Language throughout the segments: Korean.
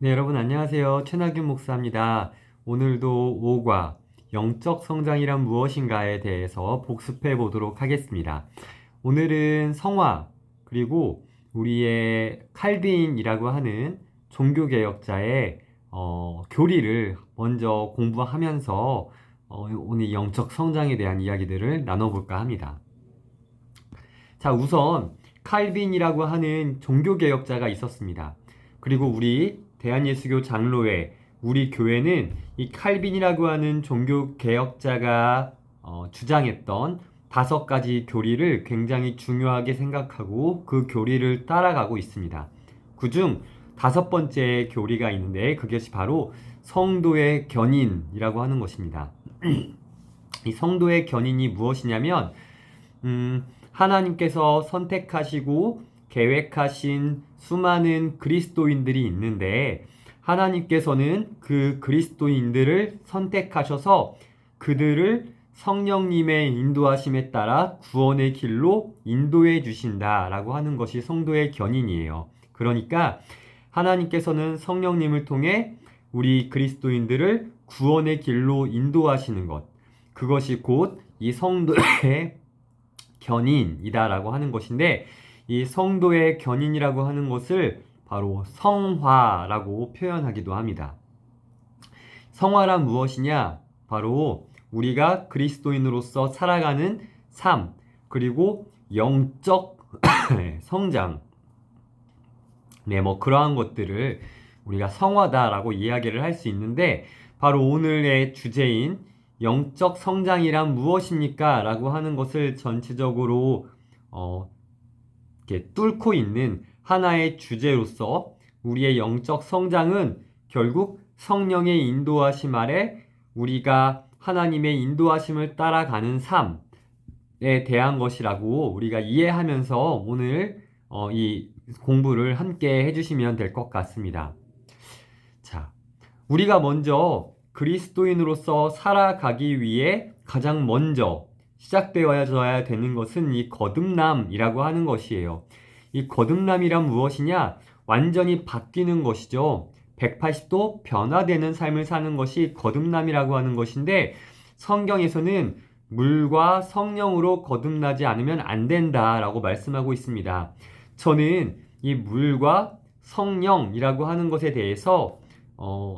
네, 여러분 안녕하세요. 최낙윤 목사입니다. 오늘도 5과 영적 성장이란 무엇인가에 대해서 복습해 보도록 하겠습니다. 오늘은 성화, 그리고 우리의 칼빈이라고 하는 종교개혁자의 교리를 먼저 공부하면서 오늘 영적 성장에 대한 이야기들을 나눠볼까 합니다. 자, 우선 칼빈이라고 하는 종교개혁자가 있었습니다. 그리고 우리 대한예수교 장로회, 우리 교회는 이 칼빈이라고 하는 종교개혁자가 주장했던 5가지 교리를 굉장히 중요하게 생각하고 그 교리를 따라가고 있습니다. 그중 5번째 교리가 있는데 그것이 바로 성도의 견인이라고 하는 것입니다. 이 성도의 견인이 무엇이냐면 하나님께서 선택하시고 계획하신 수많은 그리스도인들이 있는데 하나님께서는 그 그리스도인들을 선택하셔서 그들을 성령님의 인도하심에 따라 구원의 길로 인도해 주신다라고 하는 것이 성도의 견인이에요. 그러니까 하나님께서는 성령님을 통해 우리 그리스도인들을 구원의 길로 인도하시는 것, 그것이 곧 이 성도의 견인이다라고 하는 것인데, 이 성도의 견인이라고 하는 것을 바로 성화라고 표현하기도 합니다. 성화란 무엇이냐? 바로 우리가 그리스도인으로서 살아가는 삶, 그리고 영적 성장, 그러한 것들을 우리가 성화다라고 이야기를 할 수 있는데, 바로 오늘의 주제인 영적 성장이란 무엇입니까? 라고 하는 것을 전체적으로 이렇게 뚫고 있는 하나의 주제로서 우리의 영적 성장은 결국 성령의 인도하심 아래 우리가 하나님의 인도하심을 따라가는 삶에 대한 것이라고 우리가 이해하면서 오늘 이 공부를 함께 해주시면 될 것 같습니다. 자, 우리가 먼저 그리스도인으로서 살아가기 위해 가장 먼저 시작되어야 되는 것은 이 거듭남이라고 하는 것이에요. 이 거듭남이란 무엇이냐? 완전히 바뀌는 것이죠. 180도 변화되는 삶을 사는 것이 거듭남이라고 하는 것인데, 성경에서는 물과 성령으로 거듭나지 않으면 안 된다라고 말씀하고 있습니다. 저는 이 물과 성령이라고 하는 것에 대해서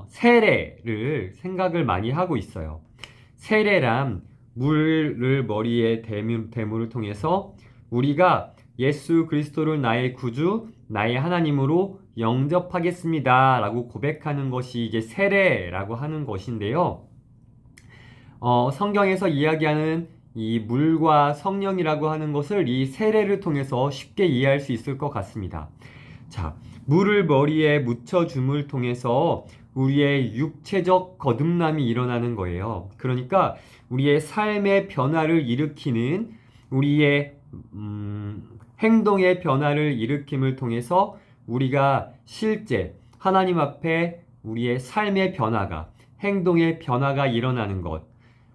세례를 생각을 많이 하고 있어요. 세례란 물을 머리에 대물을 통해서 우리가 예수 그리스도를 나의 구주, 나의 하나님으로 영접하겠습니다 라고 고백하는 것이 이제 세례라고 하는 것인데요. 성경에서 이야기하는 이 물과 성령이라고 하는 것을 이 세례를 통해서 쉽게 이해할 수 있을 것 같습니다. 자, 물을 머리에 묻혀줌을 통해서 우리의 육체적 거듭남이 일어나는 거예요. 그러니까 우리의 삶의 변화를 일으키는 우리의 행동의 변화를 일으킴을 통해서 우리가 실제 하나님 앞에 우리의 삶의 변화가, 행동의 변화가 일어나는 것,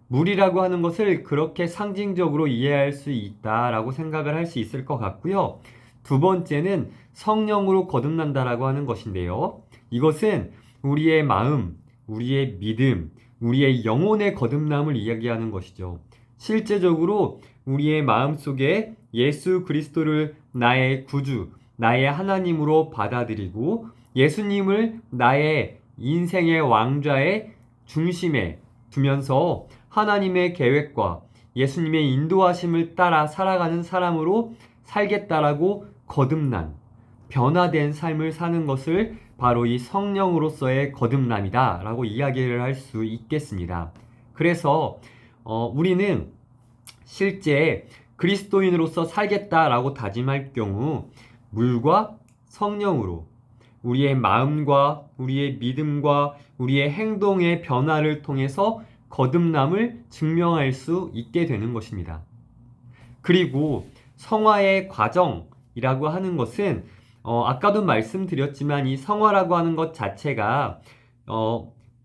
물이라고 하는 것을 그렇게 상징적으로 이해할 수 있다라고 생각을 할 수 있을 것 같고요. 두 번째는 성령으로 거듭난다라고 하는 것인데요. 이것은 우리의 마음, 우리의 믿음, 우리의 영혼의 거듭남을 이야기하는 것이죠. 실제적으로 우리의 마음 속에 예수 그리스도를 나의 구주, 나의 하나님으로 받아들이고 예수님을 나의 인생의 왕좌의 중심에 두면서 하나님의 계획과 예수님의 인도하심을 따라 살아가는 사람으로 살겠다라고 거듭난, 변화된 삶을 사는 것을 바로 이 성령으로서의 거듭남이다 라고 이야기를 할 수 있겠습니다. 그래서 우리는 실제 그리스도인으로서 살겠다라고 다짐할 경우 물과 성령으로 우리의 마음과 우리의 믿음과 우리의 행동의 변화를 통해서 거듭남을 증명할 수 있게 되는 것입니다. 그리고 성화의 과정이라고 하는 것은 아까도 말씀드렸지만 이 성화라고 하는 것 자체가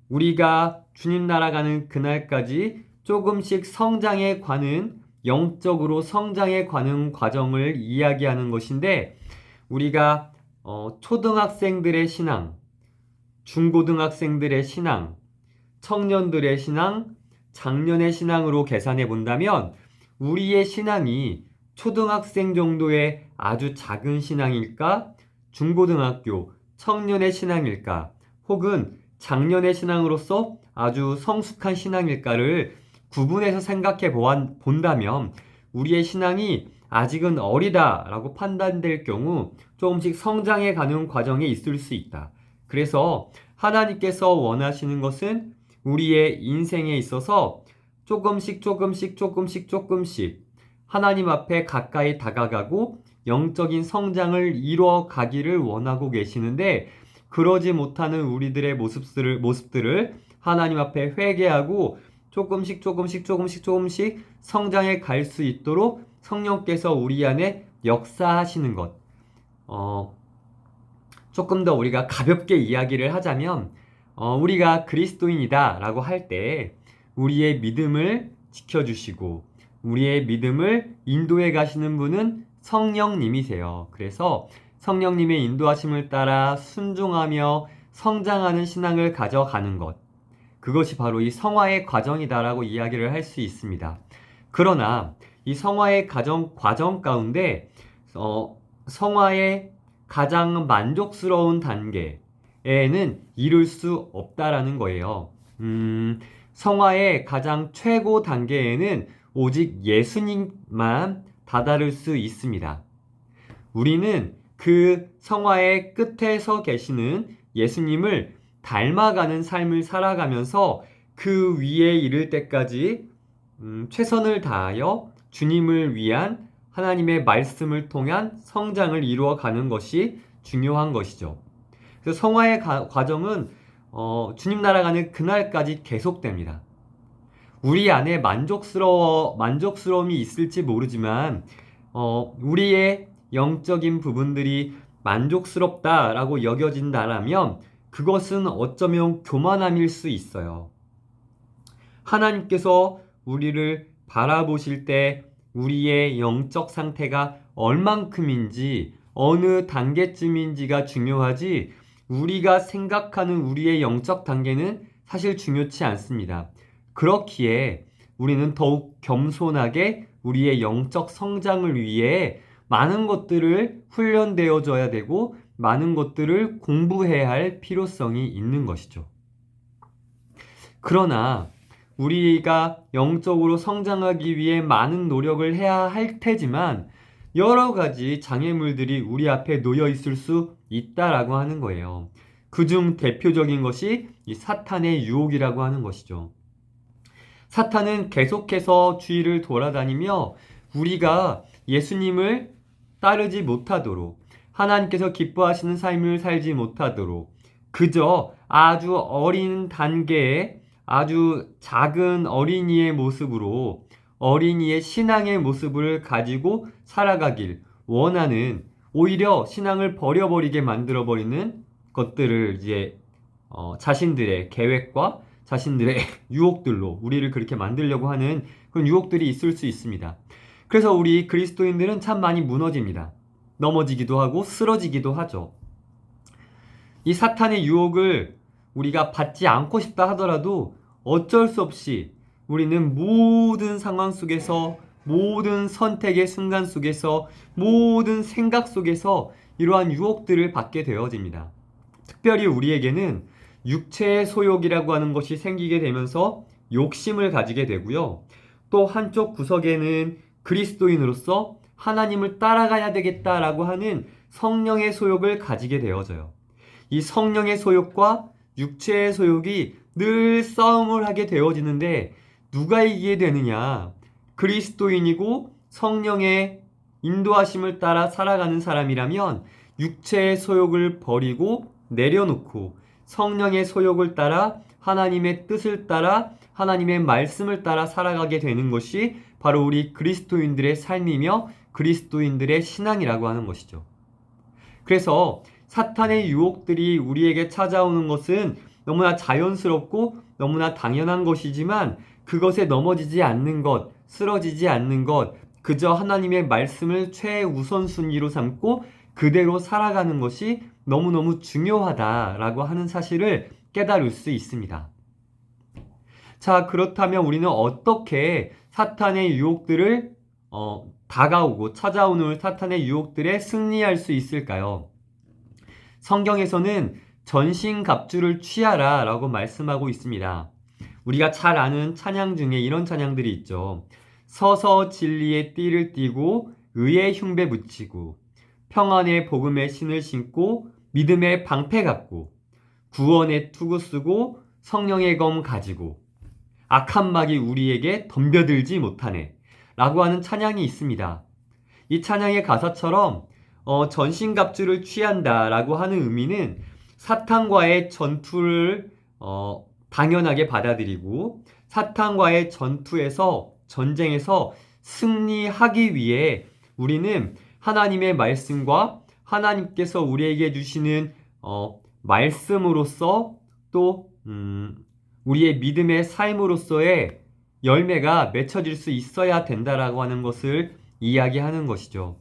우리가 주님 나라 가는 그날까지 조금씩 성장해 가는, 영적으로 성장해 가는 과정을 이야기하는 것인데, 우리가 초등학생들의 신앙, 중고등학생들의 신앙, 청년들의 신앙, 장년의 신앙으로 계산해 본다면 우리의 신앙이 초등학생 정도의 아주 작은 신앙일까? 중고등학교, 청년의 신앙일까? 혹은 장년의 신앙으로서 아주 성숙한 신앙일까를 구분해서 생각해 본다면 우리의 신앙이 아직은 어리다라고 판단될 경우 조금씩 성장해 가는 과정에 있을 수 있다. 그래서 하나님께서 원하시는 것은 우리의 인생에 있어서 조금씩 하나님 앞에 가까이 다가가고 영적인 성장을 이루어 가기를 원하고 계시는데 그러지 못하는 우리들의 모습들을 하나님 앞에 회개하고 조금씩 성장해 갈 수 있도록 성령께서 우리 안에 역사하시는 것. 조금 더 우리가 가볍게 이야기를 하자면 우리가 그리스도인이다 라고 할 때 우리의 믿음을 지켜주시고 우리의 믿음을 인도해 가시는 분은 성령님이세요. 그래서 성령님의 인도하심을 따라 순종하며 성장하는 신앙을 가져가는 것. 그것이 바로 이 성화의 과정이다라고 이야기를 할 수 있습니다. 그러나 이 성화의 과정 가운데 성화의 가장 만족스러운 단계에는 이룰 수 없다라는 거예요. 성화의 가장 최고 단계에는 오직 예수님만 다다를 수 있습니다. 우리는 그 성화의 끝에 서 계시는 예수님을 닮아가는 삶을 살아가면서 그 위에 이를 때까지 최선을 다하여 주님을 위한 하나님의 말씀을 통한 성장을 이루어 가는 것이 중요한 것이죠. 그래서 성화의 과정은 주님 나라 가는 그날까지 계속됩니다. 우리 안에 만족스러움이 있을지 모르지만 우리의 영적인 부분들이 만족스럽다라고 여겨진다라면 그것은 어쩌면 교만함일 수 있어요. 하나님께서 우리를 바라보실 때 우리의 영적 상태가 얼만큼인지 어느 단계쯤인지가 중요하지 우리가 생각하는 우리의 영적 단계는 사실 중요치 않습니다. 그렇기에 우리는 더욱 겸손하게 우리의 영적 성장을 위해 많은 것들을 훈련되어져야 되고 많은 것들을 공부해야 할 필요성이 있는 것이죠. 그러나 우리가 영적으로 성장하기 위해 많은 노력을 해야 할 테지만 여러 가지 장애물들이 우리 앞에 놓여 있을 수 있다라고 하는 거예요. 그중 대표적인 것이 이 사탄의 유혹이라고 하는 것이죠. 사탄은 계속해서 주위를 돌아다니며 우리가 예수님을 따르지 못하도록 하나님께서 기뻐하시는 삶을 살지 못하도록 그저 아주 어린 단계의 아주 작은 어린이의 모습으로 어린이의 신앙의 모습을 가지고 살아가길 원하는 오히려 신앙을 버려버리게 만들어버리는 것들을 이제 자신들의 계획과 자신들의 유혹들로 우리를 그렇게 만들려고 하는 그런 유혹들이 있을 수 있습니다. 그래서 우리 그리스도인들은 참 많이 무너집니다. 넘어지기도 하고 쓰러지기도 하죠. 이 사탄의 유혹을 우리가 받지 않고 싶다 하더라도 어쩔 수 없이 우리는 모든 상황 속에서 모든 선택의 순간 속에서 모든 생각 속에서 이러한 유혹들을 받게 되어집니다. 특별히 우리에게는 육체의 소욕이라고 하는 것이 생기게 되면서 욕심을 가지게 되고요. 또 한쪽 구석에는 그리스도인으로서 하나님을 따라가야 되겠다라고 하는 성령의 소욕을 가지게 되어져요. 이 성령의 소욕과 육체의 소욕이 늘 싸움을 하게 되어지는데 누가 이기게 되느냐? 그리스도인이고 성령의 인도하심을 따라 살아가는 사람이라면 육체의 소욕을 버리고 내려놓고 성령의 소욕을 따라 하나님의 뜻을 따라 하나님의 말씀을 따라 살아가게 되는 것이 바로 우리 그리스도인들의 삶이며 그리스도인들의 신앙이라고 하는 것이죠. 그래서 사탄의 유혹들이 우리에게 찾아오는 것은 너무나 자연스럽고 너무나 당연한 것이지만 그것에 넘어지지 않는 것, 쓰러지지 않는 것, 그저 하나님의 말씀을 최우선순위로 삼고 그대로 살아가는 것이 너무너무 중요하다라고 하는 사실을 깨달을 수 있습니다. 자, 그렇다면 우리는 어떻게 사탄의 유혹들을 다가오고 찾아오는 사탄의 유혹들에 승리할 수 있을까요? 성경에서는 전신갑주를 취하라 라고 말씀하고 있습니다. 우리가 잘 아는 찬양 중에 이런 찬양들이 있죠. 서서 진리의 띠를 띠고 의의 흉배 붙이고 평안의 복음의 신을 신고 믿음의 방패 갖고 구원의 투구 쓰고 성령의 검 가지고 악한 막이 우리에게 덤벼들지 못하네 라고 하는 찬양이 있습니다. 이 찬양의 가사처럼 전신갑주를 취한다 라고 하는 의미는 사탄과의 전투를 당연하게 받아들이고 사탄과의 전쟁에서 승리하기 위해 우리는 하나님의 말씀과 하나님께서 우리에게 주시는 말씀으로서 또 우리의 믿음의 삶으로서의 열매가 맺혀질 수 있어야 된다라고 하는 것을 이야기하는 것이죠.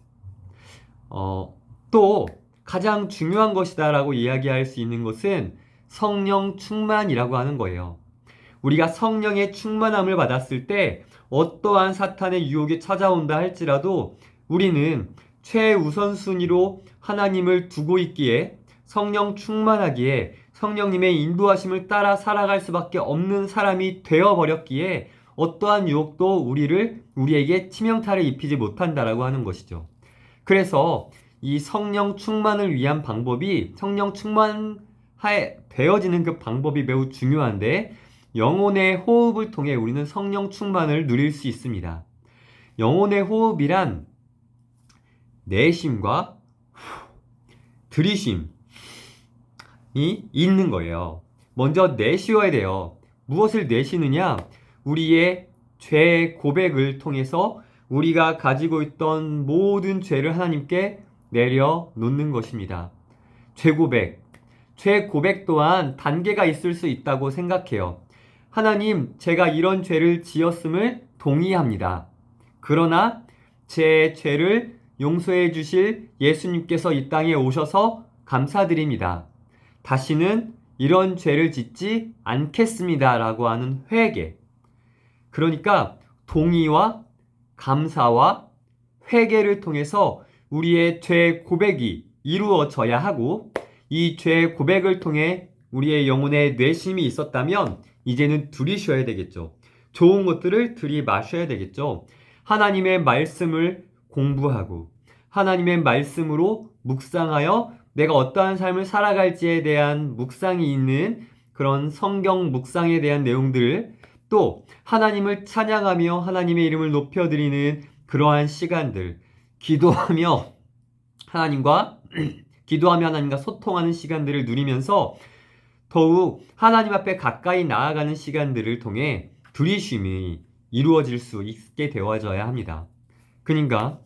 또 가장 중요한 것이다라고 이야기할 수 있는 것은 성령 충만이라고 하는 거예요. 우리가 성령의 충만함을 받았을 때 어떠한 사탄의 유혹이 찾아온다 할지라도 우리는 최우선순위로 하나님을 두고 있기에 성령 충만하기에 성령님의 인도하심을 따라 살아갈 수밖에 없는 사람이 되어버렸기에 어떠한 유혹도 우리에게 치명타를 입히지 못한다라고 하는 것이죠. 그래서 이 성령 충만을 위한 방법이 성령 충만되어지는 그 방법이 매우 중요한데 영혼의 호흡을 통해 우리는 성령 충만을 누릴 수 있습니다. 영혼의 호흡이란 내쉼과 들이쉼이 있는 거예요. 먼저 내쉬어야 돼요. 무엇을 내쉬느냐? 우리의 죄 고백을 통해서 우리가 가지고 있던 모든 죄를 하나님께 내려놓는 것입니다. 죄 고백 또한 단계가 있을 수 있다고 생각해요. 하나님, 제가 이런 죄를 지었음을 동의합니다. 그러나 제 죄를 용서해 주실 예수님께서 이 땅에 오셔서 감사드립니다. 다시는 이런 죄를 짓지 않겠습니다. 라고 하는 회개. 그러니까 동의와 감사와 회개를 통해서 우리의 죄 고백이 이루어져야 하고 이 죄 고백을 통해 우리의 영혼에 뇌심이 있었다면 이제는 들이쉬어야 되겠죠. 좋은 것들을 들이마셔야 되겠죠. 하나님의 말씀을 공부하고 하나님의 말씀으로 묵상하여 내가 어떠한 삶을 살아갈지에 대한 묵상이 있는 그런 성경 묵상에 대한 내용들 또 하나님을 찬양하며 하나님의 이름을 높여드리는 그러한 시간들 기도하며 하나님과 소통하는 시간들을 누리면서 더욱 하나님 앞에 가까이 나아가는 시간들을 통해 들이쉼이 이루어질 수 있게 되어져야 합니다. 그러니까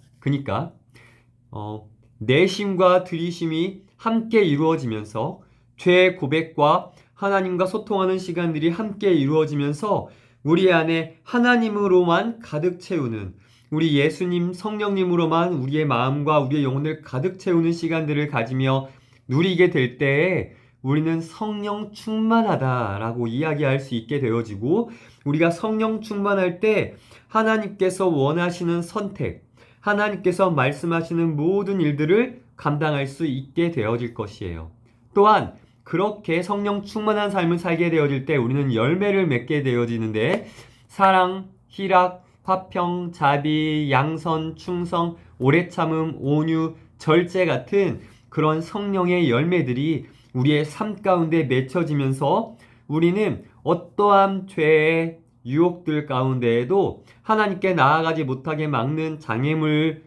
내심과 들이심이 함께 이루어지면서 죄 고백과 하나님과 소통하는 시간들이 함께 이루어지면서 우리 안에 하나님으로만 가득 채우는 우리 예수님 성령님으로만 우리의 마음과 우리의 영혼을 가득 채우는 시간들을 가지며 누리게 될 때에 우리는 성령 충만하다라고 이야기할 수 있게 되어지고 우리가 성령 충만할 때 하나님께서 원하시는 선택, 하나님께서 말씀하시는 모든 일들을 감당할 수 있게 되어질 것이에요. 또한 그렇게 성령 충만한 삶을 살게 되어질 때 우리는 열매를 맺게 되어지는데 사랑, 희락, 화평, 자비, 양선, 충성, 오래 참음, 온유, 절제 같은 그런 성령의 열매들이 우리의 삶 가운데 맺혀지면서 우리는 어떠한 죄의 유혹들 가운데에도 하나님께 나아가지 못하게 막는 장애물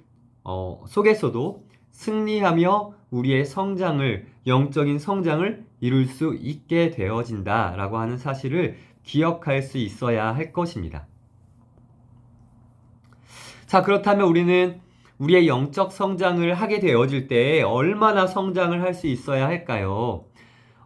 속에서도 승리하며 우리의 영적인 성장을 이룰 수 있게 되어진다라고 하는 사실을 기억할 수 있어야 할 것입니다. 자, 그렇다면 우리는 우리의 영적 성장을 하게 되어질 때 얼마나 성장을 할 수 있어야 할까요?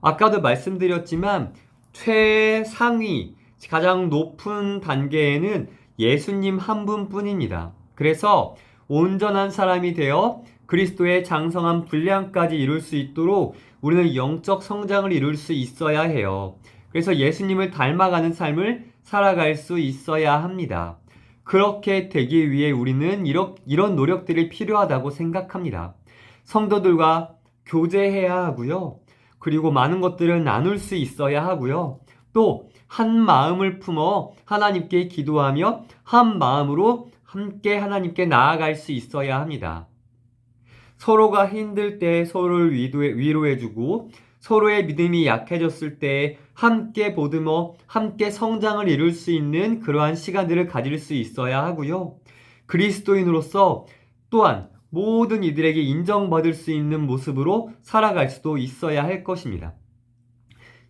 아까도 말씀드렸지만 최상위, 가장 높은 단계에는 예수님 한 분뿐입니다. 그래서 온전한 사람이 되어 그리스도의 장성한 분량까지 이룰 수 있도록 우리는 영적 성장을 이룰 수 있어야 해요. 그래서 예수님을 닮아가는 삶을 살아갈 수 있어야 합니다. 그렇게 되기 위해 우리는 이런 노력들이 필요하다고 생각합니다. 성도들과 교제해야 하고요. 그리고 많은 것들을 나눌 수 있어야 하고요. 또 한 마음을 품어 하나님께 기도하며 한 마음으로 함께 하나님께 나아갈 수 있어야 합니다. 서로가 힘들 때 서로를 위로해주고 서로의 믿음이 약해졌을 때 함께 보듬어 함께 성장을 이룰 수 있는 그러한 시간들을 가질 수 있어야 하고요. 그리스도인으로서 또한 모든 이들에게 인정받을 수 있는 모습으로 살아갈 수도 있어야 할 것입니다.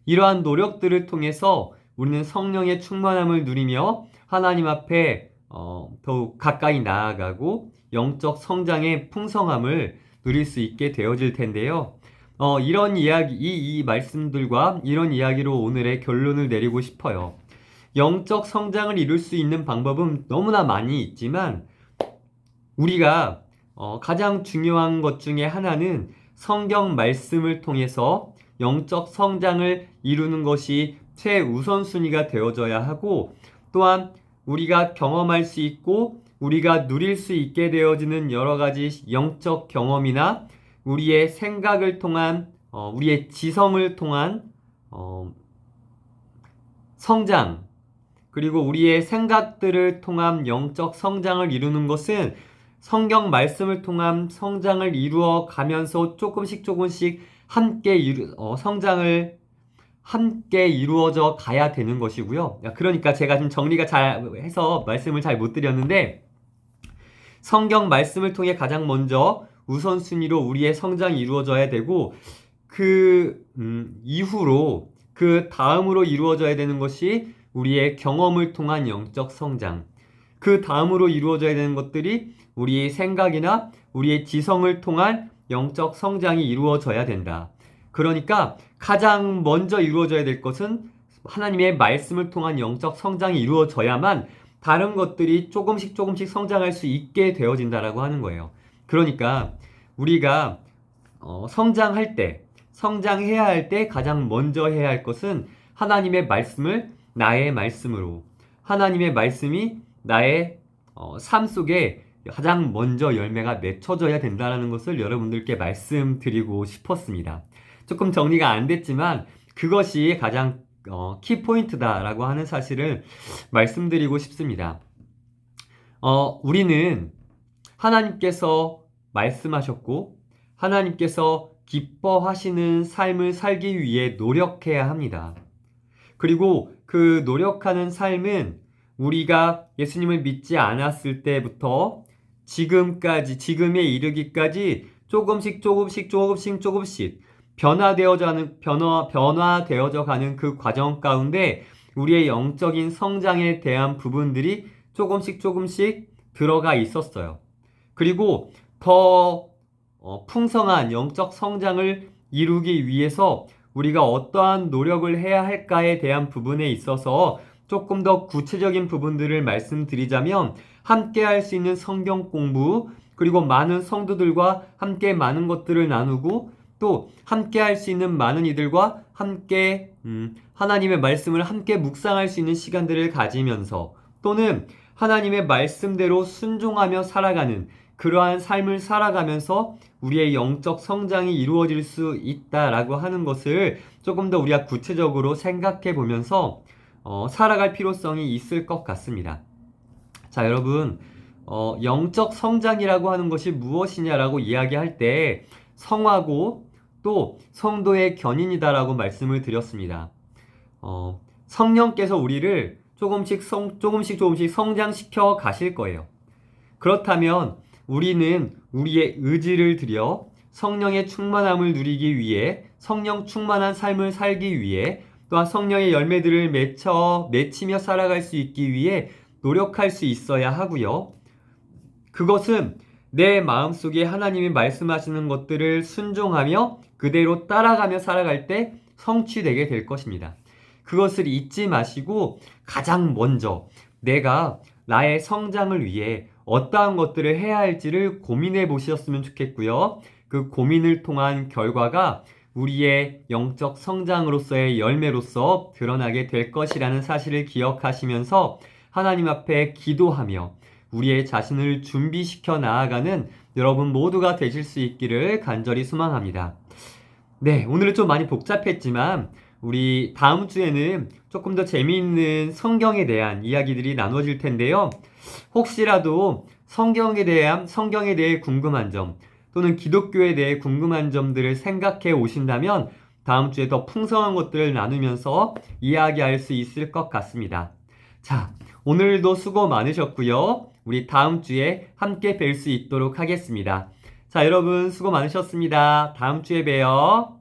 이러한 노력들을 통해서 우리는 성령의 충만함을 누리며 하나님 앞에 더욱 가까이 나아가고 영적 성장의 풍성함을 누릴 수 있게 되어질 텐데요. 이런 이야기, 이 말씀들과 이런 이야기로 오늘의 결론을 내리고 싶어요. 영적 성장을 이룰 수 있는 방법은 너무나 많이 있지만 우리가 가장 중요한 것 중에 하나는 성경 말씀을 통해서 영적 성장을 이루는 것이 최우선순위가 되어져야 하고 또한 우리가 경험할 수 있고 우리가 누릴 수 있게 되어지는 여러 가지 영적 경험이나 우리의 생각을 통한 우리의 지성을 통한 성장 그리고 우리의 생각들을 통한 영적 성장을 이루는 것은 성경 말씀을 통한 성장을 이루어 가면서 조금씩 함께 성장을 함께 이루어져 가야 되는 것이고요. 그러니까 제가 좀 정리가 잘 해서 말씀을 잘 못 드렸는데 성경 말씀을 통해 가장 먼저 우선순위로 우리의 성장이 이루어져야 되고 이후로 그 다음으로 이루어져야 되는 것이 우리의 경험을 통한 영적 성장. 그 다음으로 이루어져야 되는 것들이 우리의 생각이나 우리의 지성을 통한 영적 성장이 이루어져야 된다. 그러니까 가장 먼저 이루어져야 될 것은 하나님의 말씀을 통한 영적 성장이 이루어져야만 다른 것들이 조금씩 성장할 수 있게 되어진다라고 하는 거예요. 그러니까 우리가 성장해야 할 때 가장 먼저 해야 할 것은 하나님의 말씀을 나의 말씀으로 하나님의 말씀이 나의 삶 속에 가장 먼저 열매가 맺혀져야 된다는 것을 여러분들께 말씀드리고 싶었습니다. 조금 정리가 안 됐지만 그것이 가장 키포인트다라고 하는 사실을 말씀드리고 싶습니다. 우리는 하나님께서 말씀하셨고 하나님께서 기뻐하시는 삶을 살기 위해 노력해야 합니다. 그리고 그 노력하는 삶은 우리가 예수님을 믿지 않았을 때부터 지금에 이르기까지 조금씩 변화되어져 가는 그 과정 가운데 우리의 영적인 성장에 대한 부분들이 조금씩 들어가 있었어요. 그리고 더 풍성한 영적 성장을 이루기 위해서 우리가 어떠한 노력을 해야 할까에 대한 부분에 있어서 조금 더 구체적인 부분들을 말씀드리자면 함께 할 수 있는 성경 공부 그리고 많은 성도들과 함께 많은 것들을 나누고 또 함께 할 수 있는 많은 이들과 함께 하나님의 말씀을 함께 묵상할 수 있는 시간들을 가지면서 또는 하나님의 말씀대로 순종하며 살아가는 그러한 삶을 살아가면서 우리의 영적 성장이 이루어질 수 있다라고 하는 것을 조금 더 우리가 구체적으로 생각해 보면서 살아갈 필요성이 있을 것 같습니다. 자, 여러분, 영적 성장이라고 하는 것이 무엇이냐라고 이야기할 때 성화고 또 성도의 견인이다라고 말씀을 드렸습니다. 성령께서 우리를 조금씩 성장시켜 가실 거예요. 그렇다면 우리는 우리의 의지를 들여 성령의 충만함을 누리기 위해 성령 충만한 삶을 살기 위해 또한 성령의 열매들을 맺히며 살아갈 수 있기 위해 노력할 수 있어야 하고요. 그것은 내 마음속에 하나님이 말씀하시는 것들을 순종하며 그대로 따라가며 살아갈 때 성취되게 될 것입니다. 그것을 잊지 마시고 가장 먼저 내가 나의 성장을 위해 어떠한 것들을 해야 할지를 고민해 보셨으면 좋겠고요. 그 고민을 통한 결과가 우리의 영적 성장으로서의 열매로서 드러나게 될 것이라는 사실을 기억하시면서 하나님 앞에 기도하며 우리의 자신을 준비시켜 나아가는 여러분 모두가 되실 수 있기를 간절히 소망합니다. 네, 오늘은 좀 많이 복잡했지만 우리 다음 주에는 조금 더 재미있는 성경에 대한 이야기들이 나눠질 텐데요. 혹시라도 성경에 대해 궁금한 점 또는 기독교에 대해 궁금한 점들을 생각해 오신다면 다음 주에 더 풍성한 것들을 나누면서 이야기할 수 있을 것 같습니다. 자, 오늘도 수고 많으셨고요. 우리 다음 주에 함께 뵐 수 있도록 하겠습니다. 자, 여러분 수고 많으셨습니다. 다음 주에 봬요.